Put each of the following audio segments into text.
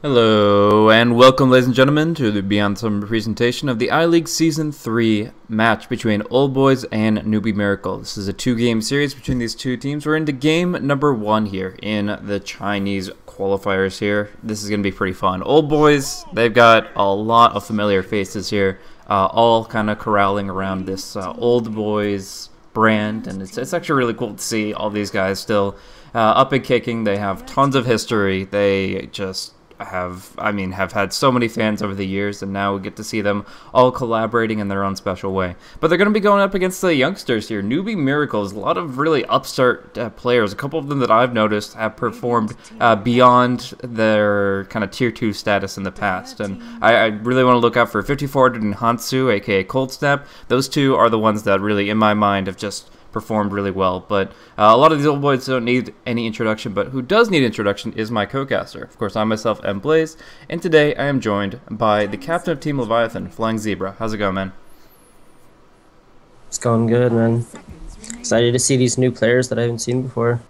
Hello and welcome, ladies and gentlemen, to the Beyond Summer presentation of the iLeague Season 3 match between Old Boys and Newbee Miracle. This is a two-game series between these two teams. We're into game number 1 here in the Chinese qualifiers here. This is going to be pretty fun. Old Boys, they've got a lot of familiar faces here, all kind of corralling around this Old Boys brand, and it's actually really cool to see all these guys still up and kicking. They have tons of history. They just have had so many fans over the years, and now we get to see them all collaborating in their own special way. But they're going to be going up against the youngsters here. Newbee Miracles, a lot of really upstart players. A couple of them that I've noticed have performed beyond their kind of tier 2 status in the past, and I really want to look out for 5400 and Hansu, aka Cold Snap. Those two are the ones that really, in my mind, have just performed really well. But a lot of these old boys don't need any introduction, but who does need introduction is my co-caster. Of course, I myself am Blaze, and today I am joined by the captain of Team Leviathan, FlyingZebra. How's it going, man? It's going good, man. Excited to see these new players that I haven't seen before.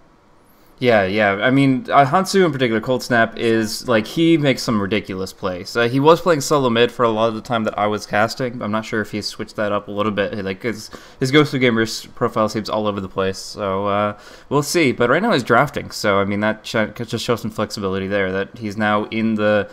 Yeah. I mean, Hansu in particular, Cold Snap, is like, he makes some ridiculous plays. He was playing solo mid for a lot of the time that I was casting. I'm not sure if he switched that up a little bit. Like, his Ghost of Gamers profile seems all over the place. So we'll see. But right now he's drafting. So I mean, that just shows some flexibility there. That he's now in the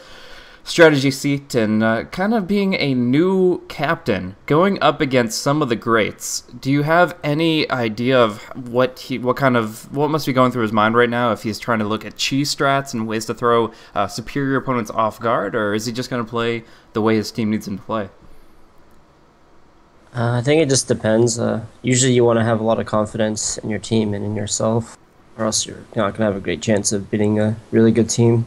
strategy seat and kind of being a new captain going up against some of the greats. Do you have any idea of what must be going through his mind right now, if he's trying to look at cheese strats and ways to throw superior opponents off guard, or is he just going to play the way his team needs him to play? I think it just depends. Usually you want to have a lot of confidence in your team and in yourself, or else you're not going to have a great chance of beating a really good team.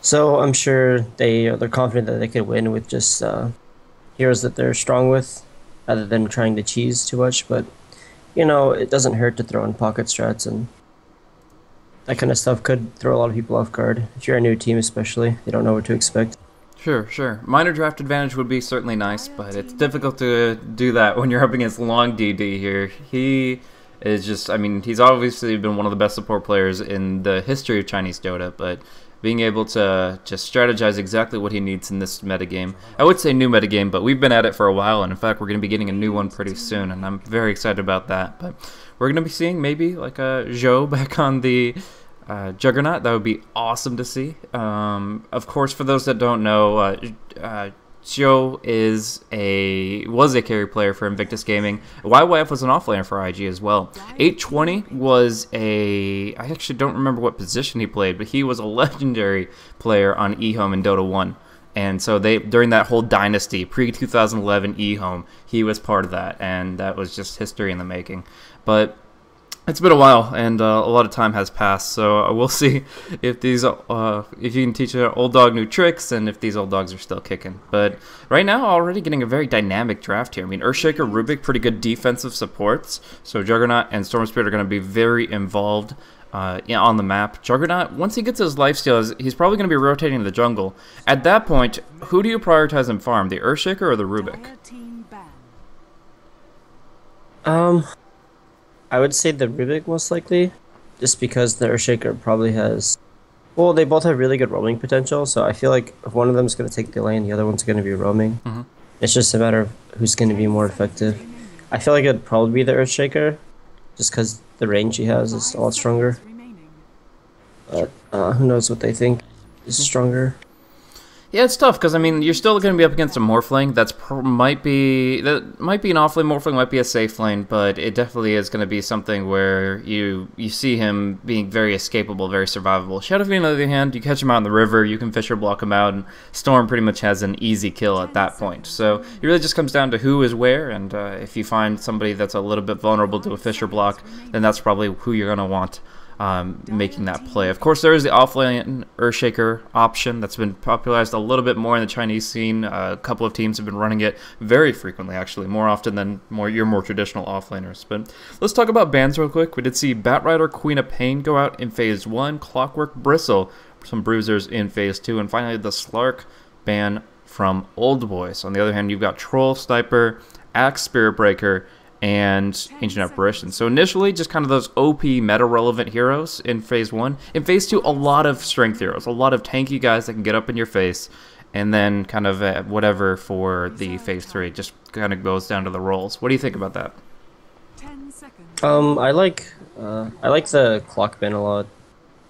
So I'm sure they're confident that they could win with just heroes that they're strong with, rather than trying to cheese too much. But you know, it doesn't hurt to throw in pocket strats, and that kind of stuff could throw a lot of people off guard. If you're a new team, especially, they don't know what to expect. Sure. Minor draft advantage would be certainly nice, but it's difficult to do that when you're up against Long DD here. He is just, I mean, he's obviously been one of the best support players in the history of Chinese Dota, but being able to just strategize exactly what he needs in this metagame. I would say new metagame, but we've been at it for a while, and in fact we're going to be getting a new one pretty soon, and I'm very excited about that. But we're going to be seeing maybe like a Zhou back on the Juggernaut. That would be awesome to see. Of course, for those that don't know, Zhou was a carry player for Invictus Gaming. YYF was an offlaner for IG as well. 820 was I actually don't remember what position he played, but he was a legendary player on eHome in Dota 1. And so during that whole dynasty, pre-2011 eHome, he was part of that, and that was just history in the making. But it's been a while, and a lot of time has passed, so we'll see if if you can teach an old dog new tricks, and if these old dogs are still kicking. But right now, already getting a very dynamic draft here. I mean, Earthshaker, Rubik, pretty good defensive supports, so Juggernaut and Storm Spirit are going to be very involved on the map. Juggernaut, once he gets his lifesteal, he's probably going to be rotating to the jungle. At that point, who do you prioritize in farm, the Earthshaker or the Rubik? I would say the Rubik most likely, just because the Earthshaker probably has... Well, they both have really good roaming potential, so I feel like if one of them is going to take the lane, the other one's going to be roaming. It's just a matter of who's going to be more effective. I feel like it'd probably be the Earthshaker, just because the range he has is a lot stronger. But who knows what they think is stronger. Yeah, it's tough, because, I mean, you're still going to be up against a Morphling. That might be an off-lane Morphling, might be a safe lane, but it definitely is going to be something where you see him being very escapable, very survivable. Shadowfiend, on the other hand, you catch him out in the river, you can Fisher block him out, and Storm pretty much has an easy kill at that point. So it really just comes down to who is where, and if you find somebody that's a little bit vulnerable to a Fisher block, then that's probably who you're going to want making that play. Of course, there is the offlane Earthshaker option that's been popularized a little bit more in the Chinese scene. A couple of teams have been running it very frequently, actually, more often than your more traditional offlaners. But let's talk about bans real quick. We did see Batrider, Queen of Pain go out in Phase 1, Clockwork Bristle, some Bruisers in Phase 2, and finally the Slark ban from Old Boys. On the other hand, you've got Troll, Sniper, Axe, Spirit Breaker, and Ancient Apparition. So initially, just kind of those OP meta-relevant heroes in Phase 1. In Phase 2, a lot of strength heroes, a lot of tanky guys that can get up in your face, and then kind of whatever for the Phase 3. Just kind of goes down to the rolls. What do you think about that? I like the clock bin a lot,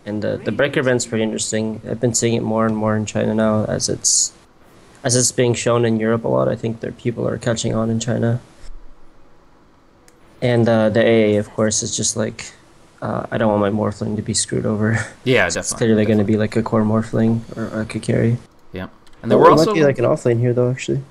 and the breaker bin's pretty interesting. I've been seeing it more and more in China now as it's being shown in Europe a lot. I think their people are catching on in China. And the AA, of course, is just like, I don't want my Morphling to be screwed over. Yeah, So definitely. it's clearly going to be like a core Morphling or a carry. Yeah. And there were also... might be like an offlane here, though, actually.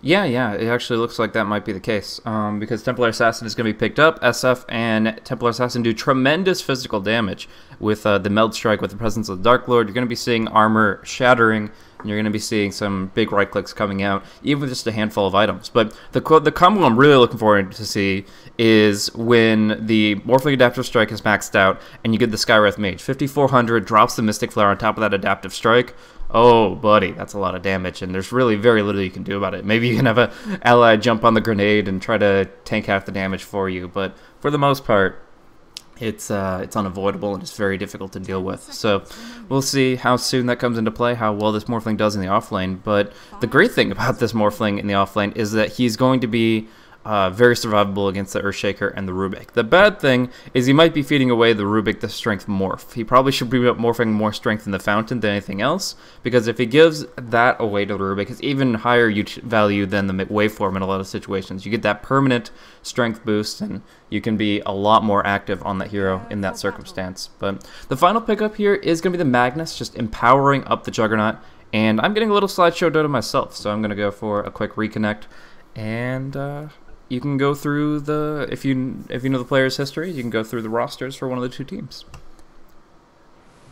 Yeah, it actually looks like that might be the case. Because Templar Assassin is going to be picked up. SF and Templar Assassin do tremendous physical damage with the Meld Strike, with the presence of the Dark Lord. You're going to be seeing armor shattering, and you're going to be seeing some big right clicks coming out, even with just a handful of items. But the combo I'm really looking forward to see is when the Morphling Adaptive Strike is maxed out, and you get the Skywrath Mage. 5400 drops the Mystic Flare on top of that Adaptive Strike. Oh, buddy, that's a lot of damage, and there's really very little you can do about it. Maybe you can have an ally jump on the grenade and try to tank half the damage for you, but for the most part, it's unavoidable and it's very difficult to deal with. So we'll see how soon that comes into play, how well this Morphling does in the offlane. But the great thing about this Morphling in the offlane is that he's going to be very survivable against the Earthshaker and the Rubik. The bad thing is he might be feeding away the Rubik the strength morph. He probably should be morphing more strength in the Fountain than anything else, because if he gives that away to the Rubik, it's even higher value than the waveform in a lot of situations. You get that permanent strength boost, and you can be a lot more active on that hero in that circumstance. But the final pickup here is going to be the Magnus, just empowering up the Juggernaut, and I'm getting a little slideshow Dota myself, so I'm going to go for a quick reconnect, and you can go through the, if you know the player's history, you can go through the rosters for one of the two teams.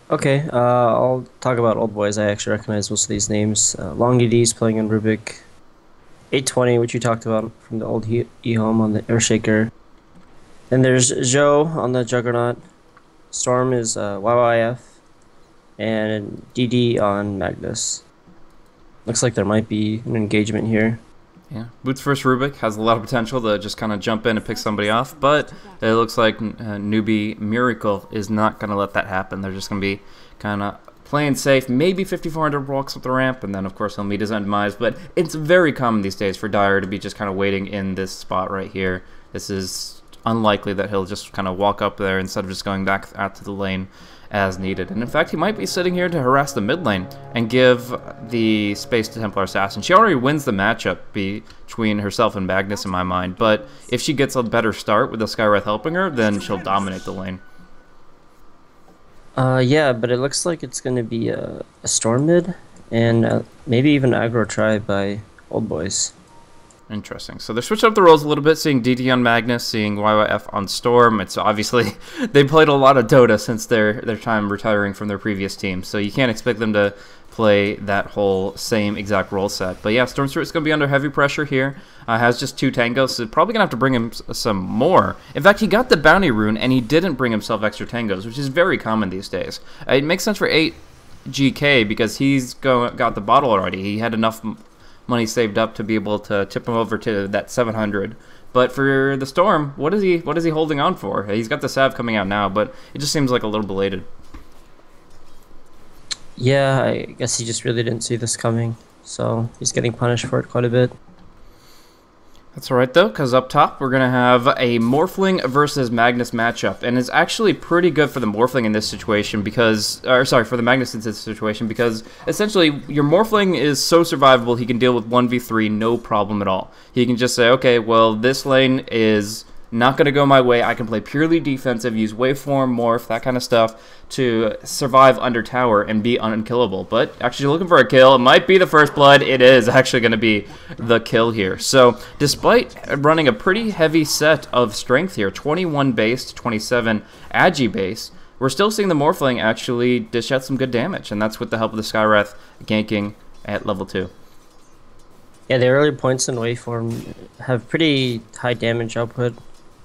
Okay, I'll talk about old boys. I actually recognize most of these names. Long DD's playing on Rubik. 820, which you talked about from the old eHome on the Earthshaker. Then there's Zhou on the Juggernaut. Storm is YYF. And DD on Magnus. Looks like there might be an engagement here. Yeah, Boots vs. Rubik has a lot of potential to just kind of jump in and pick somebody off, but it looks like Newbee Miracle is not going to let that happen. They're just going to be kind of playing safe. Maybe 5400 walks up the ramp, and then of course he'll meet his own demise, but it's very common these days for Dyer to be just kind of waiting in this spot right here. This is unlikely that he'll just kind of walk up there instead of just going back out to the lane as needed. And in fact, he might be sitting here to harass the mid lane and give the space to Templar Assassin. She already wins the matchup between herself and Magnus in my mind, but if she gets a better start with the Skywrath helping her, then she'll dominate the lane. Yeah, but it looks like it's going to be a Storm mid, and maybe even aggro try by old boys. Interesting. So they're switching up the roles a little bit, seeing DD on Magnus, seeing YYF on Storm. It's obviously, they played a lot of Dota since their time retiring from their previous team, so you can't expect them to play that whole same exact role set. But yeah, Stormstreet is going to be under heavy pressure here. Has just 2 tangos, so probably going to have to bring him some more. In fact, he got the bounty rune, and he didn't bring himself extra tangos, which is very common these days. It makes sense for 8GK because he's got the bottle already. He had enough money saved up to be able to tip him over to that 700. But for the Storm, what is he holding on for? He's got the salve coming out now, but it just seems like a little belated. Yeah, I guess he just really didn't see this coming, so he's getting punished for it quite a bit. That's alright though, because up top we're going to have a Morphling versus Magnus matchup, and it's actually pretty good for the Morphling in this situation because, or sorry, for the Magnus in this situation, because essentially your Morphling is so survivable he can deal with 1v3 no problem at all. He can just say, okay, well this lane is not going to go my way, I can play purely defensive, use waveform, morph, that kind of stuff to survive under tower and be unkillable. But actually looking for a kill, it might be the first blood, it is actually going to be the kill here. So despite running a pretty heavy set of strength here, 21 base to 27 agi base, we're still seeing the Morphling actually dish out some good damage, and that's with the help of the Skywrath ganking at level 2. Yeah, the early points in waveform have pretty high damage output.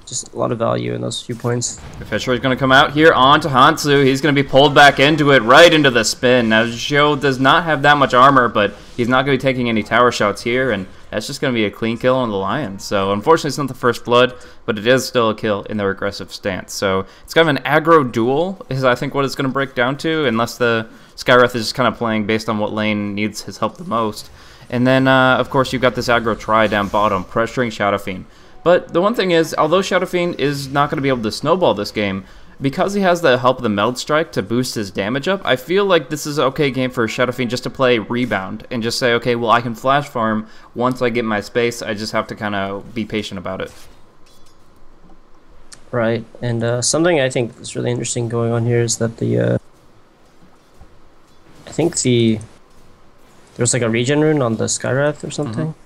just a lot of value in those few points. Fisher is going to come out here onto Hansu. He's going to be pulled back into it, right into the spin. Now, Zhou does not have that much armor, but he's not going to be taking any tower shots here, and that's just going to be a clean kill on the Lion. So, unfortunately, it's not the first blood, but it is still a kill in their aggressive stance. So, it's kind of an aggro duel, is I think what it's going to break down to, unless the Skywrath is just kind of playing based on what lane needs his help the most. And then, of course, you've got this aggro try down bottom, pressuring Shadow Fiend. But the one thing is, although Shadow Fiend is not going to be able to snowball this game, because he has the help of the Meld Strike to boost his damage up, I feel like this is an okay game for Shadow Fiend just to play Rebound and just say, okay, well, I can flash farm once I get my space. I just have to kind of be patient about it. Right, and something I think is really interesting going on here is that I think there was like a regen rune on the Skywrath or something. Mm-hmm.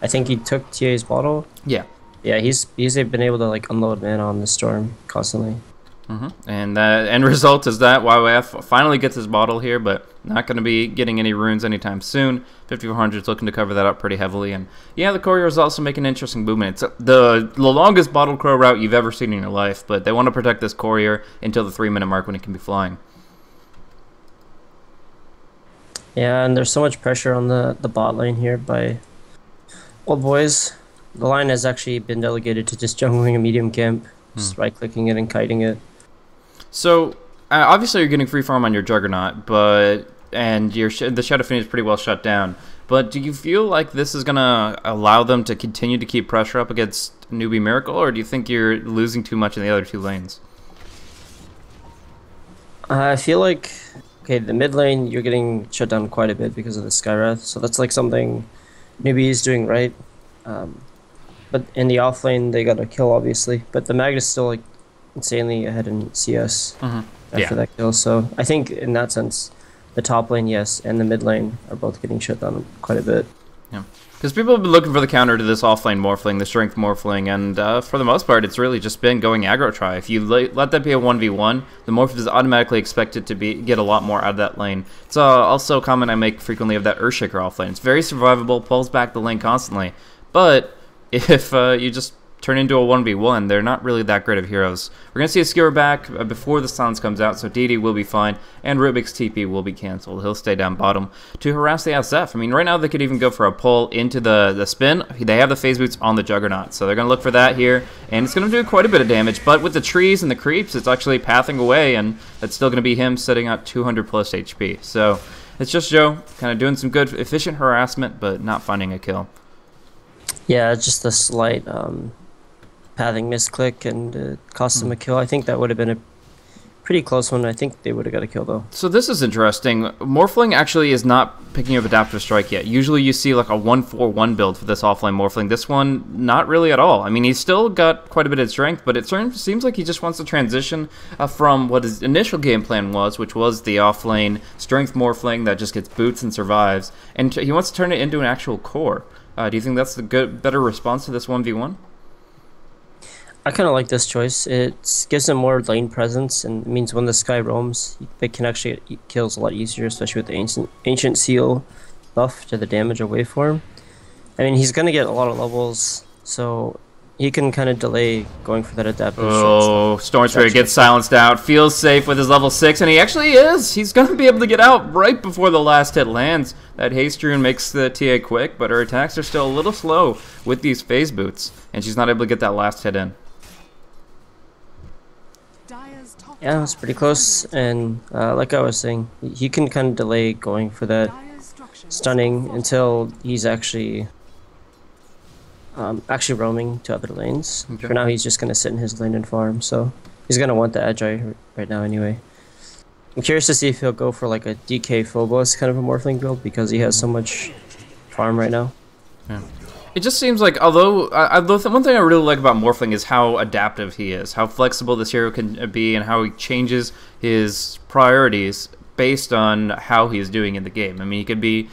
I think he took TA's bottle. Yeah. Yeah, he's been able to like unload mana on the Storm constantly. Mm-hmm. And the end result is that YYF finally gets his bottle here, but not going to be getting any runes anytime soon. 5400 is looking to cover that up pretty heavily. And yeah, the courier is also making an interesting movement. It's the longest bottle crow route you've ever seen in your life, but they want to protect this courier until the 3-minute mark when he can be flying. Yeah, and there's so much pressure on the bot lane here by old boys. The line has actually been delegated to just jungling a medium camp, just right-clicking it and kiting it. So, obviously you're getting free farm on your Juggernaut, and the Shadow Fiend is pretty well shut down. But do you feel like this is going to allow them to continue to keep pressure up against Newbee Miracle, or do you think you're losing too much in the other two lanes? I feel like, okay, the mid lane you're getting shut down quite a bit because of the Skywrath, so that's like something Newbee is doing right. But in the off lane they got a kill obviously, but the Mag is still like insanely ahead in CS after that kill. So I think in that sense, the top lane, yes, and the mid lane are both getting shut down quite a bit. Yeah, because people have been looking for the counter to this offlane Morphling, the strength Morphling, and for the most part, it's really just been going aggro try. If you let that be a 1v1, the Morph is automatically expected to get a lot more out of that lane. It's also a comment I make frequently of that Earthshaker offlane. It's very survivable, pulls back the lane constantly, but if you just turn into a 1v1, they're not really that great of heroes. We're going to see a skewer back before the silence comes out, so DD will be fine, and Rubik's TP will be cancelled. He'll stay down bottom to harass the SF. I mean, right now they could even go for a pull into the spin. They have the phase boots on the Juggernaut, so they're going to look for that here, and it's going to do quite a bit of damage, but with the trees and the creeps, it's actually pathing away, and it's still going to be him sitting at 200 plus HP. So it's just Joe kind of doing some good, efficient harassment, but not finding a kill. Yeah, just a slight pathing misclick and cost them a kill. I think that would have been a pretty close one. I think they would have got a kill though. So this is interesting. Morphling actually is not picking up Adaptive Strike yet. Usually you see like a 1-4-1 build for this offline Morphling. This one, not really at all. I mean, he's still got quite a bit of strength, but it seems like he just wants to transition from what his initial game plan was, which was the offlane strength Morphling that just gets boots and survives, and he wants to turn it into an actual core. Do you think that's the better response to this 1v1? I kind of like this choice. It gives them more lane presence, and it means when the Sky roams, they can actually get kills a lot easier, especially with the ancient seal buff to the damage away for him. I mean, he's going to get a lot of levels, so he can kind of delay going for that adaptive. Oh, Storm Spirit gets silenced out, feels safe with his level 6, and he actually is. He's going to be able to get out right before the last hit lands. That haste rune makes the TA quick, but her attacks are still a little slow with these phase boots, and she's not able to get that last hit in. Yeah, it's pretty close, and like I was saying, he can kind of delay going for that stunning until he's actually roaming to other lanes. Okay. For now, he's just going to sit in his lane and farm, so he's going to want the Agi right now anyway. I'm curious to see if he'll go for like a DK Phobos kind of a Morphling build, because he has so much farm right now. Yeah. It just seems like, although one thing I really like about Morphling is how adaptive he is, how flexible this hero can be, and how he changes his priorities based on how he's doing in the game. I mean, he could be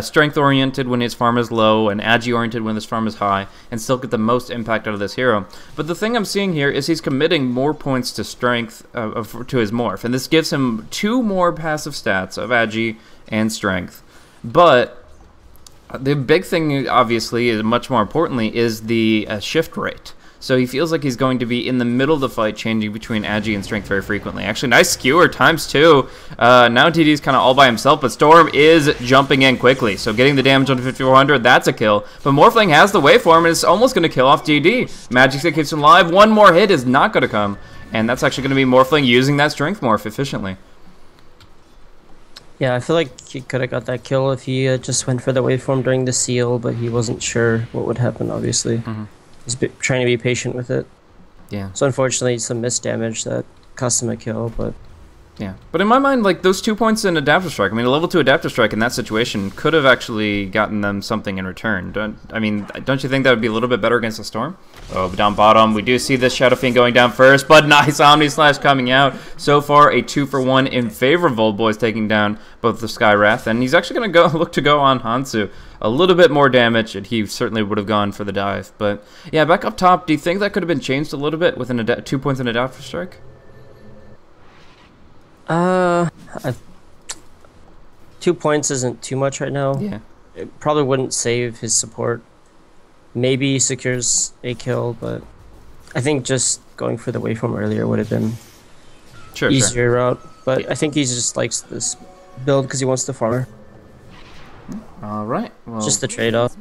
strength-oriented when his farm is low, and agi-oriented when his farm is high, and still get the most impact out of this hero. But the thing I'm seeing here is he's committing more points to strength to his morph, and this gives him 2 more passive stats of agi and strength. But the big thing, obviously, is much more importantly, is the shift rate. So he feels like he's going to be in the middle of the fight, changing between Agi and Strength very frequently. Actually, nice skewer, ×2. Now DD's kind of all by himself, but Storm is jumping in quickly. So getting the damage on 5400, that's a kill. But Morphling has the waveform, and it's almost going to kill off DD. Magic Stick keeps him alive. One more hit is not going to come. And that's actually going to be Morphling using that Strength Morph efficiently. Yeah, I feel like he could have got that kill if he just went for the waveform during the seal, but he wasn't sure what would happen, obviously. He's trying to be patient with it. Yeah. So unfortunately, some missed damage that cost him a kill, but... Yeah, but in my mind, like, those 2 points in Adaptive Strike, I mean, a level 2 Adaptive Strike in that situation could have actually gotten them something in return. Don't you think that would be a little bit better against the Storm? Oh, but down bottom, we do see this Shadow Fiend going down first, but nice Omni Slash coming out. So far, a 2-for-1 in favor of Old Boys, taking down both the Sky Wrath, and he's actually going to look to go on Hansu. A little bit more damage, and he certainly would have gone for the dive. But, yeah, back up top, do you think that could have been changed a little bit with 2 points in Adaptive Strike? 2 points isn't too much right now. Yeah. It probably wouldn't save his support. Maybe he secures a kill, but I think just going for the waveform earlier would have been easier route. But I think he just likes this build because he wants to farmer. All right. Well, just the trade-off.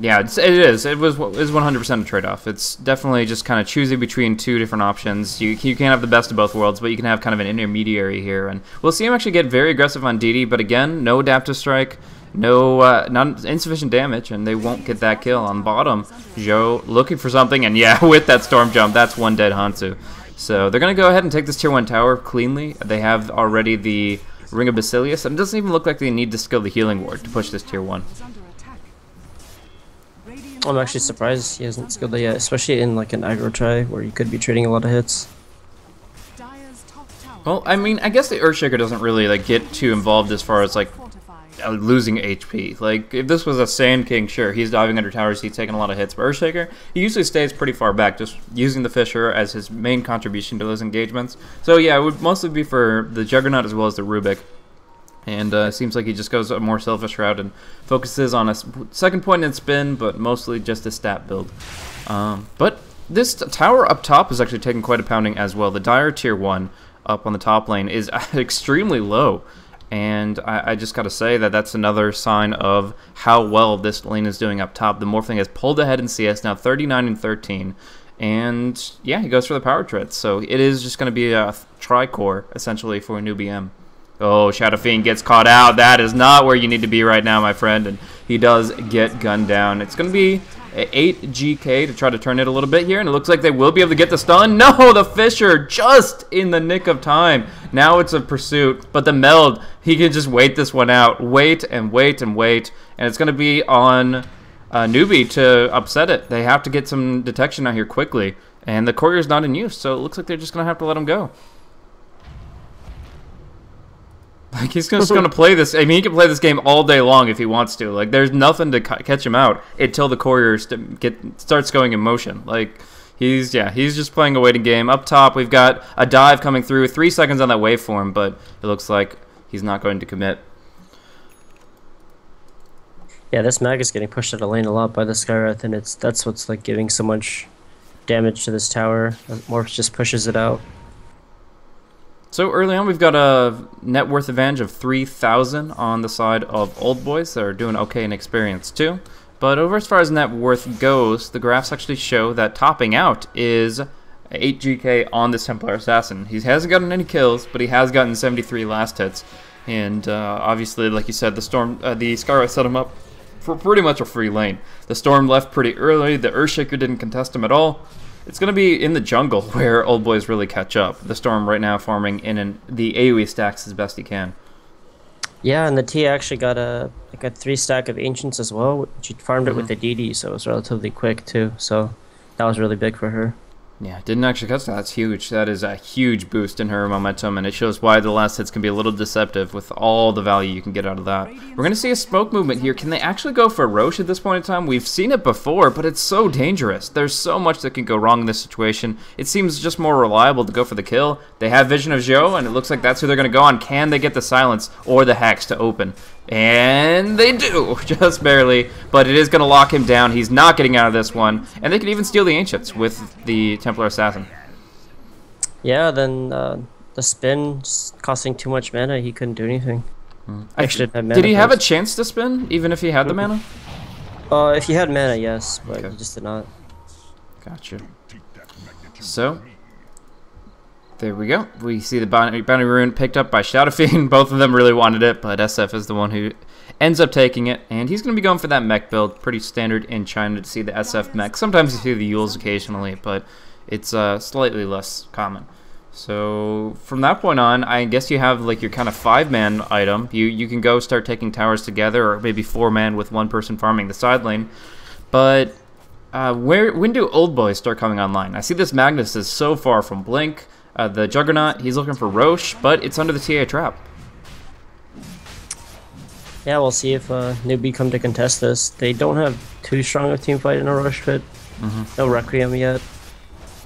Yeah, it is. It was 100% a trade-off. It's definitely just kind of choosing between 2 different options. You can't have the best of both worlds, but you can have kind of an intermediary here. And we'll see him actually get very aggressive on DD, but again, no Adaptive Strike, no not insufficient damage, and they won't get that kill. On bottom, Joe looking for something, and yeah, with that Storm Jump, that's one dead Hansu. So they're going to go ahead and take this Tier 1 tower cleanly. They have already the Ring of Basilius, and it doesn't even look like they need to skill the Healing Ward to push this Tier 1. I'm actually surprised he hasn't skilled it yet, especially in like an aggro try where you could be trading a lot of hits. Well, I mean, I guess the Earthshaker doesn't really like get too involved as far as like losing HP. Like if this was a Sand King, sure, he's diving under towers, he's taking a lot of hits. But Earthshaker, he usually stays pretty far back, just using the Fissure as his main contribution to those engagements. So yeah, it would mostly be for the Juggernaut as well as the Rubik. And it seems like he just goes a more selfish route and focuses on a second point and spin, but mostly just a stat build. But this tower up top is actually taking quite a pounding as well. The Dire Tier 1 up on the top lane is extremely low. And I just got to say that that's another sign of how well this lane is doing up top. The Morphling has pulled ahead in CS, now 39 and 13. And yeah, he goes for the power tread. So it is just going to be a tri-core, essentially, for Newbee.M. Oh, Shadow Fiend gets caught out. That is not where you need to be right now, my friend. And he does get gunned down. It's going to be 8 GK to try to turn it a little bit here. And it looks like they will be able to get the stun. No, the Fissure just in the nick of time. Now it's a pursuit. But the Meld, he can just wait this one out. Wait and wait and wait. And it's going to be on Newbee to upset it. They have to get some detection out here quickly. And the Courier's not in use. So it looks like they're just going to have to let him go. Like, he's just going to play this. I mean, he can play this game all day long if he wants to. Like, there's nothing to catch him out until the Courier starts going in motion. Like, he's just playing a waiting game. Up top, we've got a dive coming through. 3 seconds on that waveform, but it looks like he's not going to commit. Yeah, this mag is getting pushed out of lane a lot by the Skywrath, and that's what's like giving so much damage to this tower. Morph just pushes it out. So early on, we've got a net worth advantage of 3,000 on the side of Old Boys that are doing okay in experience too. But over as far as net worth goes, the graphs actually show that topping out is 8 GK on this Templar Assassin. He hasn't gotten any kills, but he has gotten 73 last hits. And obviously, like you said, the Skywrath set him up for pretty much a free lane. The Storm left pretty early. The Earthshaker didn't contest him at all. It's going to be in the jungle where Old Boys really catch up. The Storm right now farming in the AoE stacks as best he can. Yeah, and the T actually got a 3 stack of Ancients as well. She farmed it with the DD, so it was relatively quick too. So that was really big for her. Yeah, didn't actually catch that. That's huge. That is a huge boost in her momentum, and it shows why the last hits can be a little deceptive with all the value you can get out of that. We're going to see a smoke movement here. Can they actually go for Roche at this point in time? We've seen it before, but it's so dangerous. There's so much that can go wrong in this situation. It seems just more reliable to go for the kill. They have Vision of Zhou, and it looks like that's who they're going to go on. Can they get the Silence or the Hex to open? And they do, just barely, but it is going to lock him down. He's not getting out of this one, and they can even steal the Ancients with the Templar Assassin. Yeah, then the spin just costing too much mana, he couldn't do anything. Did he have a chance to spin, even if he had the mana? If he had mana, yes, but okay. He just did not. Gotcha. So, there we go. We see the Bounty Rune picked up by Shadow Fiend. Both of them really wanted it, but SF is the one who ends up taking it. And he's going to be going for that mech build. Pretty standard in China to see the SF mech. Sometimes you see the Yules occasionally, but it's slightly less common. So from that point on, I guess you have like your kind of 5-man item. You can go start taking towers together, or maybe 4-man with one person farming the side lane. But when do old boys start coming online? I see this Magnus is so far from Blink. The Juggernaut, he's looking for Roche, but it's under the TA trap. Yeah, we'll see if Newbee come to contest this. They don't have too strong a team fight in a Roche pit. No Requiem yet.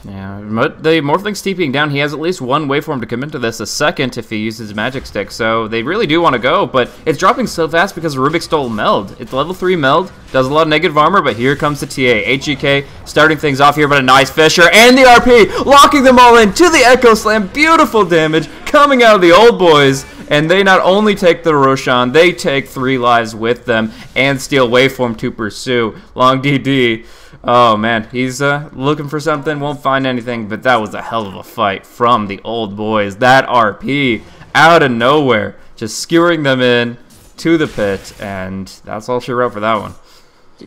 Yeah, but the Morphling's TPing down. He has at least one waveform to commit to this, a second if he uses Magic Stick. So they really do want to go, but it's dropping so fast because Rubik stole Meld. It's level 3 Meld, does a lot of negative armor, but here comes the TA. HGK starting things off here, but a nice Fisher, and the RP, locking them all in to the Echo Slam. Beautiful damage coming out of the old boys, and they not only take the Roshan, they take 3 lives with them, and steal waveform to pursue. Long DD. Oh man, he's looking for something, won't find anything, but that was a hell of a fight from the old boys. That RP out of nowhere, just skewering them in to the pit, and that's all she wrote for that one.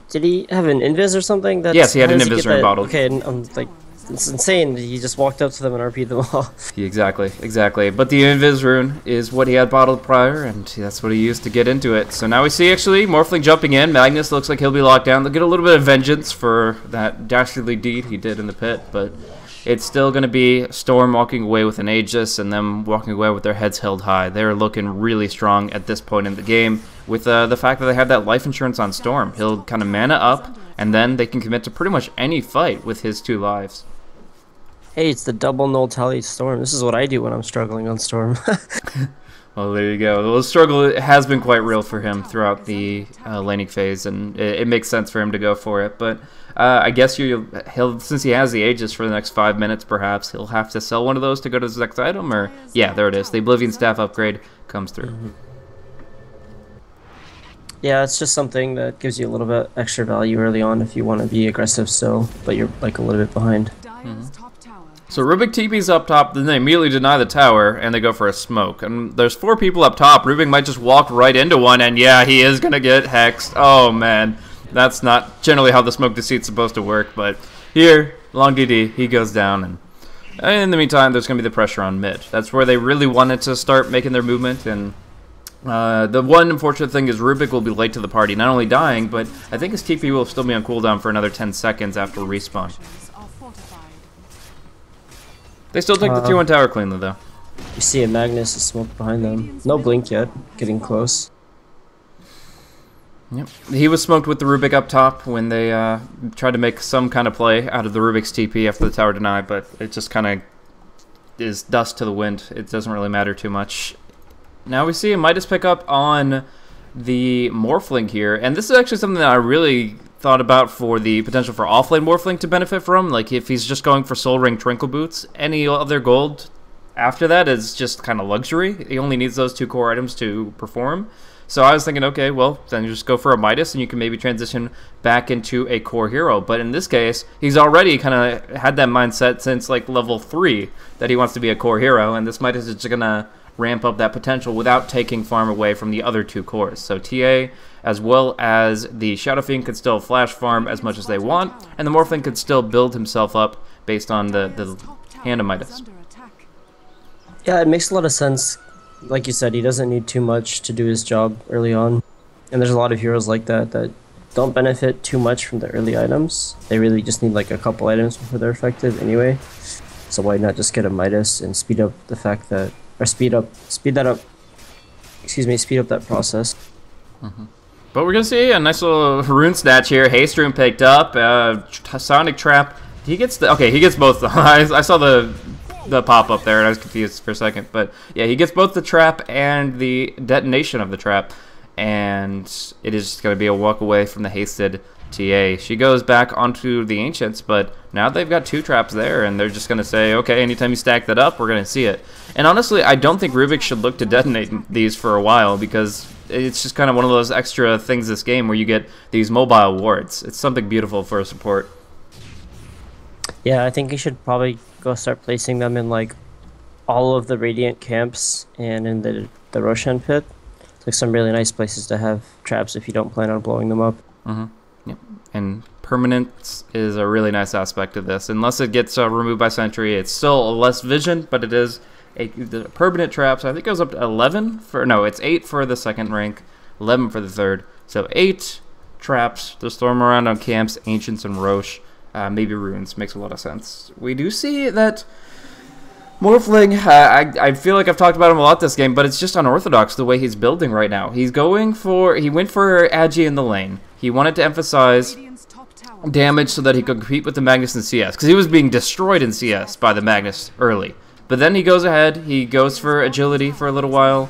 Did he have an invis or something? Yes, he had an invis ring bottled. Okay, and like, it's insane. He just walked up to them and RP'd them all. Exactly. But the invis rune is what he had bottled prior, and that's what he used to get into it. So now we see actually Morphling jumping in. Magnus looks like he'll be locked down. They'll get a little bit of vengeance for that dastardly deed he did in the pit, but it's still going to be Storm walking away with an Aegis and them walking away with their heads held high. They're looking really strong at this point in the game with the fact that they have that life insurance on Storm. He'll kind of mana up, and then they can commit to pretty much any fight with his 2 lives. Hey, it's the double null tally Storm. This is what I do when I'm struggling on Storm. Well, there you go. The struggle has been quite real for him throughout the laning phase, and it makes sense for him to go for it. But I guess he'll, since he has the Aegis for the next 5 minutes, perhaps he'll have to sell one of those to go to his next item. Or yeah, there it is. The Oblivion Staff upgrade comes through. Yeah, it's just something that gives you a little bit extra value early on if you want to be aggressive still, but you're like a little bit behind. So Rubik TP's up top, then they immediately deny the tower, and they go for a smoke. And there's 4 people up top. Rubik might just walk right into one, and yeah, he is going to get hexed. Oh, man. That's not generally how the smoke deceit's supposed to work, but here, Long DD, he goes down, and in the meantime, there's going to be the pressure on mid. That's where they really wanted to start making their movement, and the one unfortunate thing is Rubik will be late to the party, not only dying, but I think his TP will still be on cooldown for another 10 seconds after respawn. They still take the 2-1 tower cleanly, though. You see a Magnus is smoked behind them. No blink yet. Getting close. Yep. He was smoked with the Rubik up top when they tried to make some kind of play out of the Rubik's TP after the tower deny, but it just kind of is dust to the wind. It doesn't really matter too much. Now we see a Midas pick up on the Morphling here, and this is actually something that I really thought about for the potential for offlane Morphling to benefit from. Like if he's just going for Soul Ring Trinkle Boots, any other gold after that is just kind of luxury. He only needs those 2 core items to perform. So I was thinking, okay, well, then you just go for a Midas and you can maybe transition back into a core hero. But in this case, he's already kind of had that mindset since like level 3 that he wants to be a core hero, and this Midas is just going to ramp up that potential without taking farm away from the other 2 cores. So TA as well as the Shadow Fiend could still flash farm as much as they want, and the Morphling could still build himself up based on the hand of Midas. Yeah, it makes a lot of sense. Like you said, he doesn't need too much to do his job early on, and there's a lot of heroes like that that don't benefit too much from the early items. They really just need like a couple items before they're effective anyway. So why not just get a Midas and speed up the fact that, or speed up that process. But we're gonna see a nice little rune snatch here. Haste rune picked up. Sonic trap. He gets he gets both. I saw the pop up there and I was confused for a second. But yeah, he gets both the trap and the detonation of the trap. and it is just going to be a walk away from the hasted TA. She goes back onto the Ancients, but now they've got 2 traps there, and they're just going to say, okay, anytime you stack that up, we're going to see it. And honestly, I don't think Rubik should look to detonate these for a while, because it's just kind of one of those extra things this game where you get these mobile wards. It's something beautiful for a support. Yeah, I think you should probably go start placing them in like all of the Radiant camps and in the Roshan pit. It's like some really nice places to have traps if you don't plan on blowing them up. Yep. And permanence is a really nice aspect of this. Unless it gets removed by Sentry, it's still less vision, but it is the permanent traps. I think it goes up to 11 for, no, it's 8 for the second rank, 11 for the third. So 8 traps to storm around on camps, Ancients, and Roche. Maybe Runes. Makes a lot of sense. We do see that Morphling, I feel like I've talked about him a lot this game, but it's just unorthodox the way he's building right now. He went for Agi in the lane. He wanted to emphasize damage so that he could compete with the Magnus in CS, because he was being destroyed in CS by the Magnus early. But then he goes ahead, he goes for agility for a little while,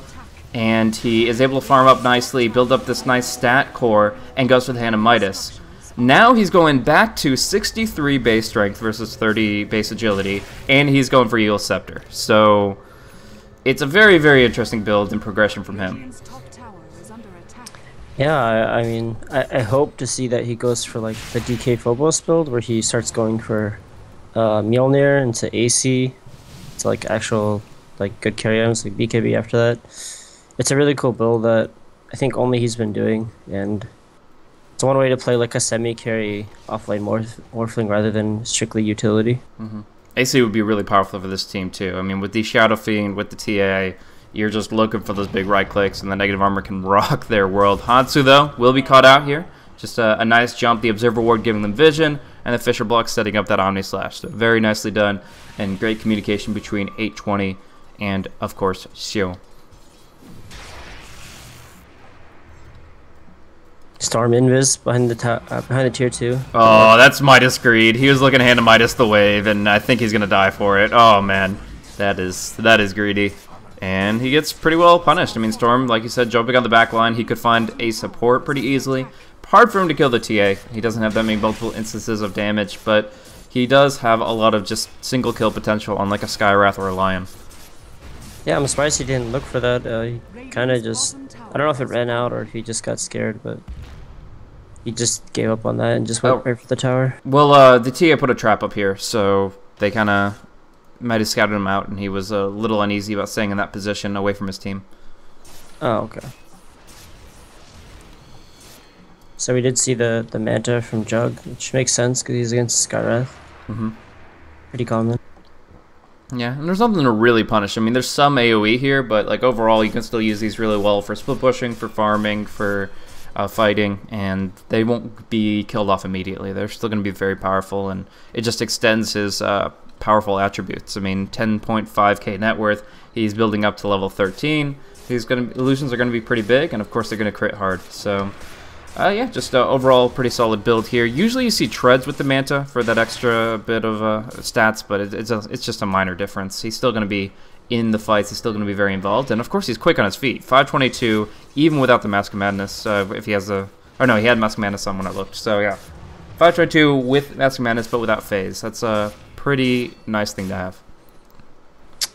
and he is able to farm up nicely, build up this nice stat core, and goes for the Hand of Midas. Now he's going back to 63 base strength versus 30 base agility, and he's going for Eagle Scepter. So it's a very, very interesting build and progression from him. Yeah, I mean, I hope to see that he goes for like the DK Phobos build, where he starts going for Mjolnir into AC, to like actual like good carry items like BKB after that. It's a really cool build that I think only he's been doing, and it's one way to play like a semi-carry offlane Morphling rather than strictly utility. AC would be really powerful for this team too. I mean, with the Shadow Fiend, with the TA, you're just looking for those big right clicks, and the negative armor can rock their world. Hansu, though, will be caught out here. Just a nice jump. The Observer Ward giving them vision, and the Fisher Block setting up that Omni Slash. So very nicely done, and great communication between 820 and, of course, Xiu. Storm Invis behind the tier 2. Oh, that's Midas Greed. He was looking to hand to Midas the wave, and I think he's gonna die for it. Oh man, that is greedy, and he gets pretty well punished. I mean, Storm, like you said, jumping on the back line, he could find a support pretty easily. Hard for him to kill the TA. He doesn't have that many multiple instances of damage, but he does have a lot of just single kill potential on like a Skywrath or a Lion. Yeah, I'm surprised he didn't look for that. He kind of just, I don't know if it ran out or if he just got scared, but he just gave up on that and just went right for the tower. Well, the TA put a trap up here, so they kind of might have scouted him out, and he was a little uneasy about staying in that position away from his team. Oh, okay. So we did see the Manta from Jug, which makes sense because he's against Skywrath. Pretty common. Yeah, and there's nothing to really punish. I mean, there's some AoE here, but like overall, you can still use these really well for split pushing, for farming, for fighting, and they won't be killed off immediately. They're still going to be very powerful, and it just extends his powerful attributes. I mean, 10.5k net worth. He's building up to level 13. Illusions are going to be pretty big, and of course they're going to crit hard. So yeah, just overall pretty solid build here. Usually you see treads with the Manta for that extra bit of stats, but it's just a minor difference. He's still going to be in the fights. He's still going to be very involved, and of course he's quick on his feet. 522, even without the Mask of Madness. If he has the, or no, he had Mask of Madness on when I looked. So yeah, 522 with Mask of Madness, but without phase. That's a pretty nice thing to have.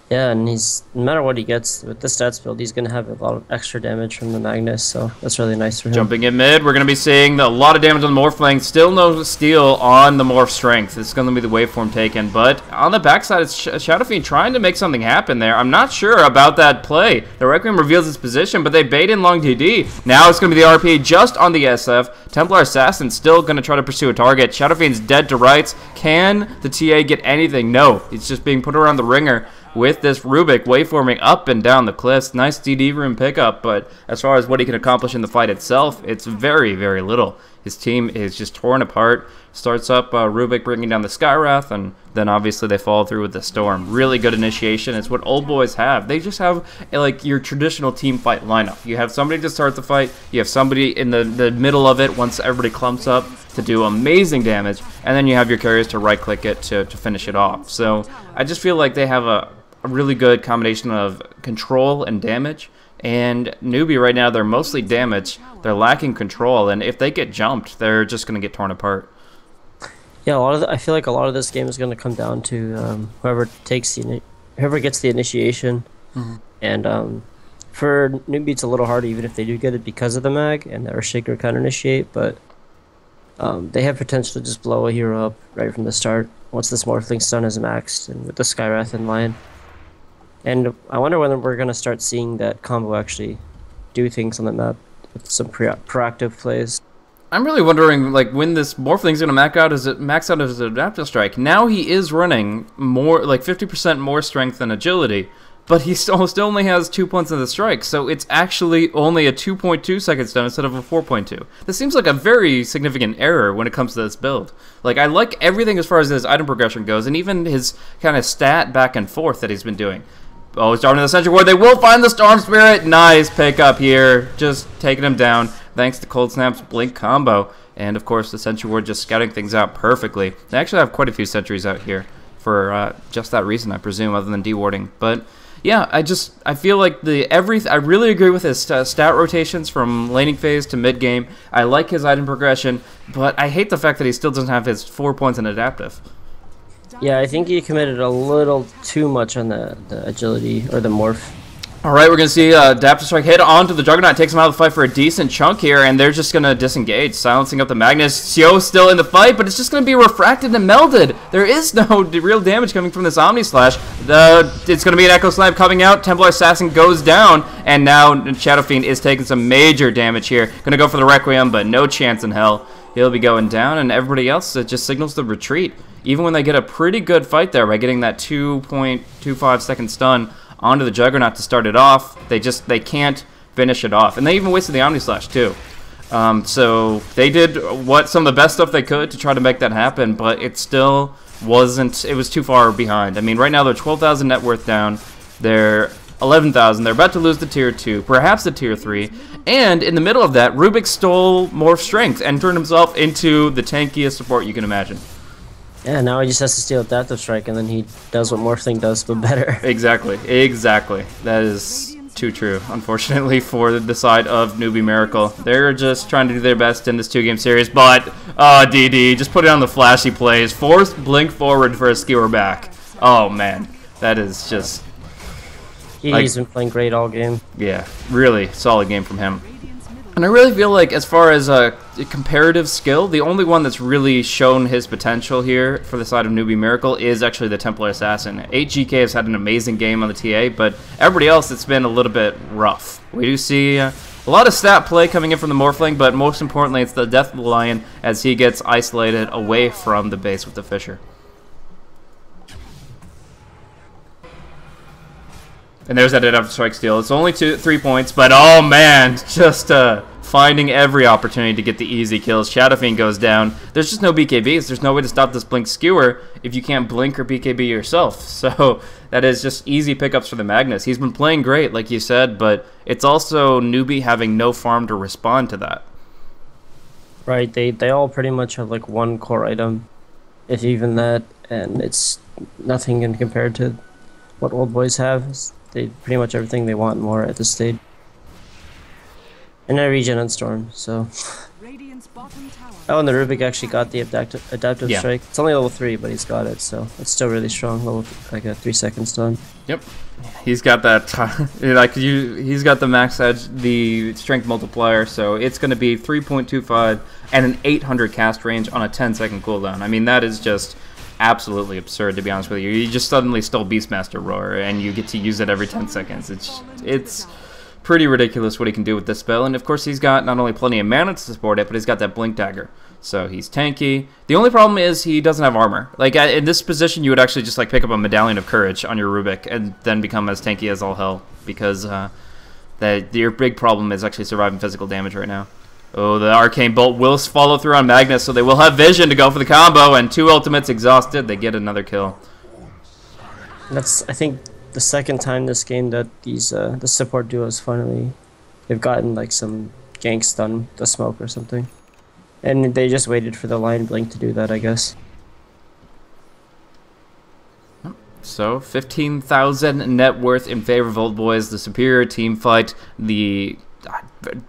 Yeah, and he's, no matter what he gets with the stats build, he's going to have a lot of extra damage from the Magnus, so that's really nice for him. Jumping in mid, we're going to be seeing a lot of damage on the Morphling. Still no steal on the Morph Strength. It's going to be the waveform taken, but on the backside, it's Shadow Fiend trying to make something happen there. I'm not sure about that play. The Requiem reveals its position, but they bait in long DD. Now it's going to be the RP just on the SF. Templar Assassin still going to try to pursue a target. Shadow Fiend's dead to rights. Can the TA get anything? No, it's just being put around the ringer with this Rubik waveforming up and down the cliffs. Nice DD room pickup, but as far as what he can accomplish in the fight itself, it's very, very little. His team is just torn apart. Starts up Rubik bringing down the Skywrath, and then obviously they follow through with the Storm. Really good initiation. It's what old boys have. They just have like your traditional team fight lineup. You have somebody to start the fight. You have somebody in the middle of it once everybody clumps up to do amazing damage, and then you have your carriers to right-click it to finish it off. So I just feel like they have a really good combination of control and damage And Newbee right now, they're mostly damaged. They're lacking control, and if they get jumped, they're just going to get torn apart. Yeah, I feel like a lot of this game is going to come down to whoever gets the initiation. And for Newbee, it's a little harder even if they do get it because of the mag and the Earthshaker counter initiate, but they have potential to just blow a hero up right from the start once this Morphling stun is maxed and with the Skywrath in line. And I wonder when we're going to start seeing that combo actually do things on the map with some proactive plays. I'm really wondering, like, when this Morphling's going to max out as an Adaptive Strike. Now he is running more, like 50% more strength than agility, but he still only has 2 points in the strike, so it's actually only a 2.2 second stun instead of a 4.2. This seems like a very significant error when it comes to this build. Like, I like everything as far as his item progression goes, and even his kind of stat back and forth that he's been doing. Oh, he's starting to the Sentry Ward. They will find the Storm Spirit. Nice pickup here. Just taking him down thanks to Cold Snap's Blink combo. And, of course, the Sentry Ward just scouting things out perfectly. They actually have quite a few sentries out here for just that reason, I presume, other than dewarding. But, yeah, I feel like I really agree with his stat rotations from laning phase to mid-game. I like his item progression, but I hate the fact that he still doesn't have his 4 points in Adaptive. Yeah, I think he committed a little too much on the agility or the morph. Alright, we're going to see Adaptive Strike hit onto the Juggernaut, takes him out of the fight for a decent chunk here, and they're just going to disengage, silencing up the Magnus. Xio still in the fight, but it's just going to be refracted and melded. There is no real damage coming from this Omni Slash. It's going to be an Echo Slam coming out, Templar Assassin goes down, and now Shadow Fiend is taking some major damage here. Going to go for the Requiem, but no chance in hell. He'll be going down, and everybody else just signals the retreat. Even when they get a pretty good fight there by getting that 2.25 second stun onto the Juggernaut to start it off, they can't finish it off. And they even wasted the Omni Slash too. So they did some of the best stuff they could to try to make that happen, but it still wasn't, it was too far behind. I mean, right now they're 12,000 net worth down. They're 11,000. They're about to lose the tier 2, perhaps the tier 3. And in the middle of that, Rubik stole Morph Strength and turned himself into the tankiest support you can imagine. Yeah, now he just has to steal Adaptive Strike, and then he does what Morphling does, but better. Exactly. That is too true, unfortunately, for the side of Newbee Miracle. They're just trying to do their best in this 2-game series, but, DD, just put it on the flashy plays. Forced blink forward for a skewer back. Oh, man. That is just... He's been playing great all game. Yeah, really solid game from him. And I really feel like as far as comparative skill, the only one that's really shown his potential here for the side of Newbee Miracle is actually the Templar Assassin. 8GK has had an amazing game on the TA, but everybody else, it's been a little bit rough. We do see a lot of stat play coming in from the Morphling, but most importantly, it's the Death of the Lion as he gets isolated away from the base with the Fisher. And there's that Adaptive Strike steal. It's only 3 points, but oh man, just finding every opportunity to get the easy kills. Shadow Fiend goes down. There's just no BKBs. There's no way to stop this Blink Skewer if you can't blink or BKB yourself. So that is just easy pickups for the Magnus. He's been playing great, like you said, but it's also Newbee having no farm to respond to that. Right, they all pretty much have like one core item, if even that, and it's nothing in compared to what old boys have. They pretty much everything they want more at this stage. And I regen on Storm, so. Oh, and the Rubik actually got the adaptive strike. It's only level 3, but he's got it, so it's still really strong. Like a 3 second stun. Yep, he's got that. He's got the max edge, the strength multiplier, so it's going to be 3.25 and an 800 cast range on a 10-second cooldown. I mean, that is just absolutely absurd, to be honest with you. You just suddenly stole Beastmaster Roar, and you get to use it every 10 seconds. It's pretty ridiculous what he can do with this spell, and of course he's got not only plenty of mana to support it, but he's got that Blink Dagger. So he's tanky. The only problem is he doesn't have armor. Like, in this position, you would actually just like pick up a Medallion of Courage on your Rubik, and then become as tanky as all hell, because your big problem is actually surviving physical damage right now. Oh, the Arcane Bolt will follow through on Magnus, so they will have vision to go for the combo, and 2 ultimates exhausted, they get another kill. That's, I think, the second time this game that these the support duos finally, they've gotten like some ganks done, the smoke or something. And they just waited for the Lion Blink to do that, I guess. So 15,000 net worth in favor of Old Boys. The superior team fight. The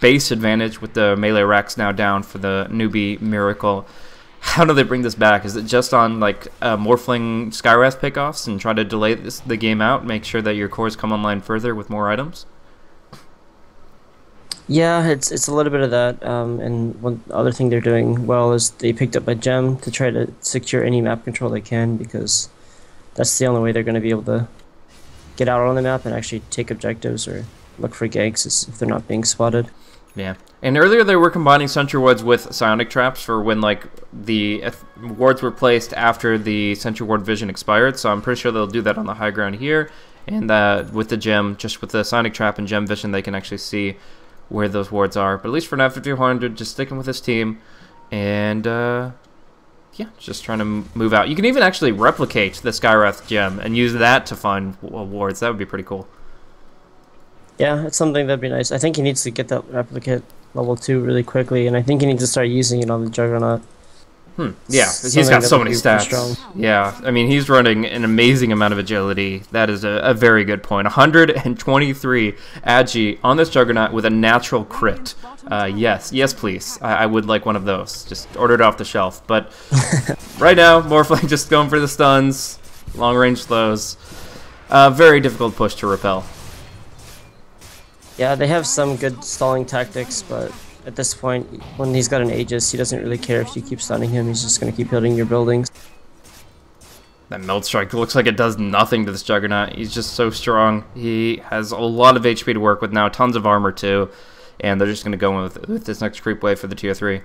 base advantage with the melee racks now down for the newbie Miracle. How do they bring this back? Is it just on like Morphling Skywrath pickoffs and try to delay the game out, make sure that your cores come online further with more items? Yeah, it's a little bit of that. And one other thing they're doing well is they picked up a gem to try to secure any map control they can, because that's the only way they're going to be able to get out on the map and actually take objectives or look for ganks if they're not being spotted. Yeah, and earlier they were combining sentry wards with psionic traps for when like the wards were placed after the sentry ward vision expired. So I'm pretty sure they'll do that on the high ground here, and with the gem, just with the psionic trap and gem vision, they can actually see where those wards are. But at least for now, 5400, just sticking with his team, and yeah, just trying to move out. You can even actually replicate the Skywrath gem and use that to find wards. That would be pretty cool. Yeah, it's something that'd be nice. I think he needs to get that replicate level 2 really quickly, and I think he needs to start using it on the Juggernaut. Yeah, he's got so many stats. Yeah, I mean, he's running an amazing amount of agility. That is a very good point. 123 agi on this Juggernaut with a natural crit. Yes, please. I would like one of those. Just order it off the shelf. But right now, Morphling just going for the stuns, long range slows. Very difficult push to repel. Yeah, they have some good stalling tactics, but at this point, when he's got an Aegis, he doesn't really care if you keep stunning him. He's just going to keep hitting your buildings. That Melt Strike looks like it does nothing to this Juggernaut. He's just so strong. He has a lot of HP to work with now, tons of armor too, and they're just going to go with this next creep wave for the tier 3.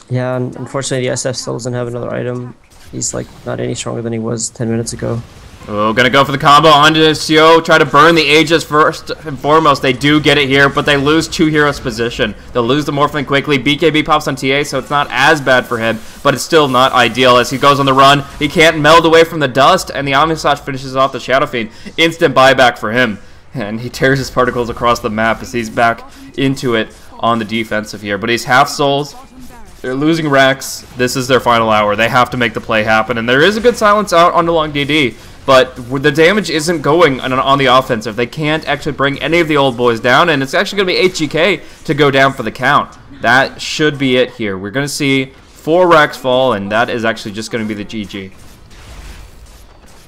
Yeah, unfortunately the SF still doesn't have another item. He's like not any stronger than he was 10 minutes ago. Oh, gonna go for the combo onto CO, try to burn the Aegis first and foremost. They do get it here, but they lose 2 heroes position. They'll lose the Morphling quickly. BKB pops on TA, so it's not as bad for him, but it's still not ideal as he goes on the run. He can't meld away from the dust, and the Omnislash finishes off the Shadow Fiend. Instant buyback for him, and he tears his particles across the map as he's back into it on the defensive here. But he's half souls. They're losing racks. This is their final hour. They have to make the play happen, and there is a good silence out on the long DD. But the damage isn't going on the offensive. They can't actually bring any of the Old Boys down, and it's actually going to be HGK to go down for the count. That should be it here. We're going to see 4 racks fall, and that is actually just going to be the GG.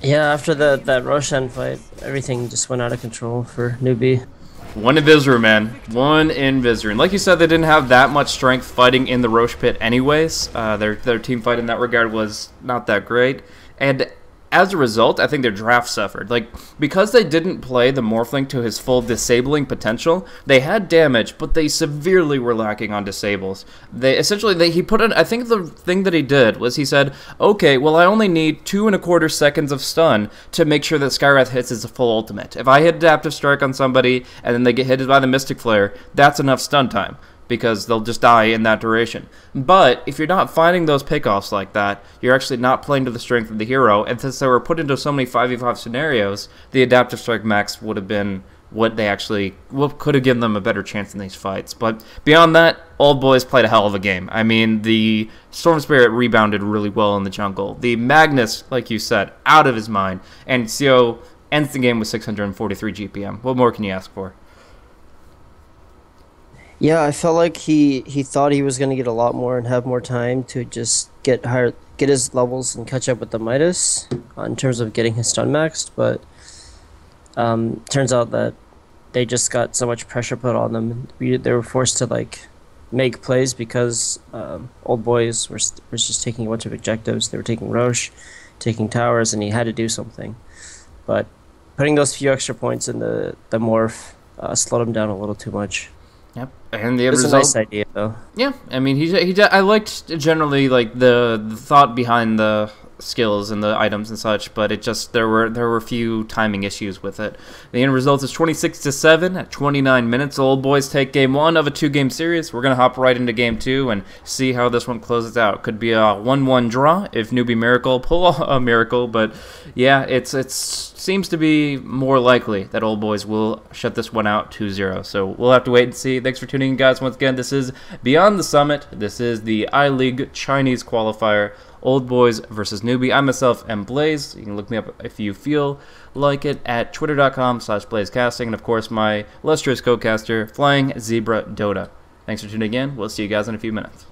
Yeah, after that Roshan fight, everything just went out of control for Newbee. One in Vizru, man. One in Vizru. And like you said, they didn't have that much strength fighting in the Roche pit anyways. Their team fight in that regard was not that great. And as a result, I think their draft suffered. Like, because they didn't play the Morphling to his full disabling potential, they had damage, but they severely were lacking on disables. He put in, I think the thing that he did was he said, okay, well, I only need 2.25 seconds of stun to make sure that Skywrath hits his full ultimate. If I hit Adaptive Strike on somebody and then they get hit by the Mystic Flare, that's enough stun time, because they'll just die in that duration. But if you're not finding those pickoffs like that, you're actually not playing to the strength of the hero, and since they were put into so many 5v5 scenarios, the Adaptive Strike max would have been what could have given them a better chance in these fights. But beyond that, Old Boys played a hell of a game. I mean, the Storm Spirit rebounded really well in the jungle. The Magnus, like you said, out of his mind, and CO ends the game with 643 GPM. What more can you ask for? Yeah, I felt like he thought he was going to get a lot more and have more time to just get his levels and catch up with the Midas in terms of getting his stun maxed, but turns out that they just got so much pressure put on them. They were forced to like make plays because Old Boys was just taking a bunch of objectives. They were taking Roche, taking towers, and he had to do something. But putting those few extra points in the morph slowed him down a little too much. Yep, and the end result. It's a nice idea, though. Yeah, I mean, I liked generally like the thought behind the skills and the items and such, but it just there were a few timing issues with it. The end result is 26-7 at 29 minutes. The Old Boys take game 1 of a 2-game series. We're gonna hop right into game 2 and see how this one closes out. Could be a 1-1 draw if Newbee Miracle pull a miracle, but yeah, it seems to be more likely that Old Boys will shut this one out 2-0. So we'll have to wait and see. Thanks for tuning in, guys. Once again, this is Beyond the Summit. This is the iLeague Chinese qualifier. Old Boys versus Newbie. I myself am Blaze. You can look me up if you feel like it at twitter.com/blazecasting. And of course, my illustrious co-caster, Flying Zebra Dota. Thanks for tuning in. We'll see you guys in a few minutes.